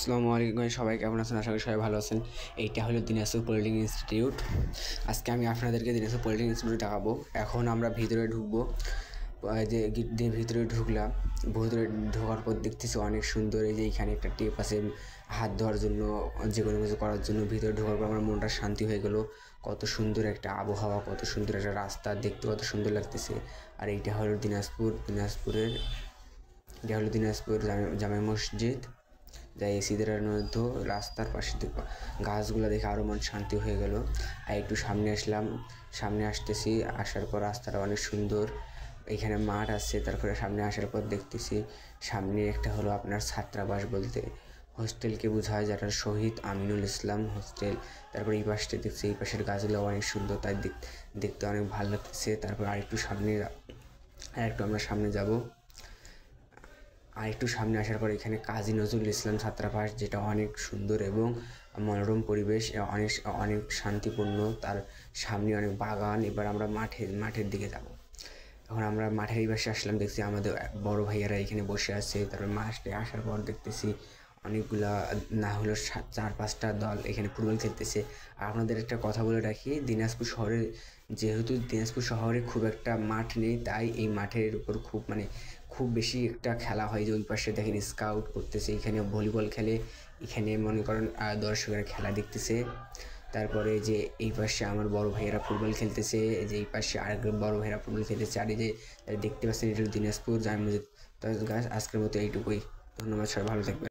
আসসালামু আলাইকুম সবাই কেমন আছেন? আশা করি সবাই ভালো আছেন। এইটা হলো দিনাজপুর পলিটেকনিক ইনস্টিটিউট। আজকে আমি আপনাদেরকে দিনাজপুর পলিটেকনিক ইনস্টিটিউট দেখাবো। এখন আমরা ভিতরে ঢুকবো। যে গেট দিয়ে ভিতরে ঢুকলাম, ভিতরে ঢোকার পর দেখতেছি অনেক সুন্দর। এই যে এইখানে একটা টেপ আছে হাত ধোয়ার জন্য, যে কোনো কিছু করার জন্য। ভিতরে ঢোকার পর আমার মনটা শান্তি হয়ে গেল। কত সুন্দর একটা আবহাওয়া, কত সুন্দর একটা রাস্তা, দেখতে কত সুন্দর লাগতেছে। আর এইটা হলো দিনাজপুর জামে মসজিদ, যা এসিদের মধ্যে রাস্তার পাশে গাছগুলো দেখে আরও মন শান্তি হয়ে গেল। আর একটু সামনে আসলাম, সামনে আসতেছি, আসার পর রাস্তাটা অনেক সুন্দর। এখানে মাঠ আছে। তারপরে সামনে আসার পর দেখতেছি সামনে একটা হলো আপনার ছাত্রাবাস, বলতে হোস্টেলকে বোঝায়, যেটা শহীদ আমিনুল ইসলাম হোস্টেল। তারপরে এই পাশটা দেখছি, এই পাশের গাছগুলো অনেক সুন্দর, তাই দেখতে অনেক ভালো লাগতেছে। তারপর আরেকটু আমরা সামনে যাব। আর একটু সামনে আসার পর এখানে কাজী নজরুল ইসলাম ছাত্রাবাস, যেটা অনেক সুন্দর এবং মনোরম পরিবেশ, অনেক শান্তিপূর্ণ। তার সামনে অনেক বাগান। এবার আমরা মাঠের দিকে যাব। এখন আমরা মাঠের এই পাশে আসলাম, দেখছি আমাদের বড় ভাইয়ারা এখানে বসে আছে। তারপর মাঠে আসার পর দেখতেছি অনেকগুলা, না হলো 4-5টা দল এখানে ফুটবল খেলতেছে। আর আপনাদের একটা কথা বলে রাখি, যেহেতু দিনাজপুর শহরে খুব একটা মাঠ নেই, তাই এই মাঠের উপর খুব বেশি একটা খেলা হয়। যে ওই পাশে দেখেন স্কাউট করতেছে, এখানে ভলিবল খেলে, এখানে মনে করেন দর্শকেরা খেলা দেখতেছে। তারপরে যে এই পাশে আমার বড় ভাইয়েরা ফুটবল খেলতেছে, যে এই পাশে আরেক বড় ভাইয়েরা ফুটবল খেলতেছে। আর এই যে দেখতে পাচ্ছেন, এটা দিনাজপুর জামে মসজিদ। তো গাইস, আজকের মতো এইটুকুই। ধন্যবাদ, সবাই ভালো থাকবেন।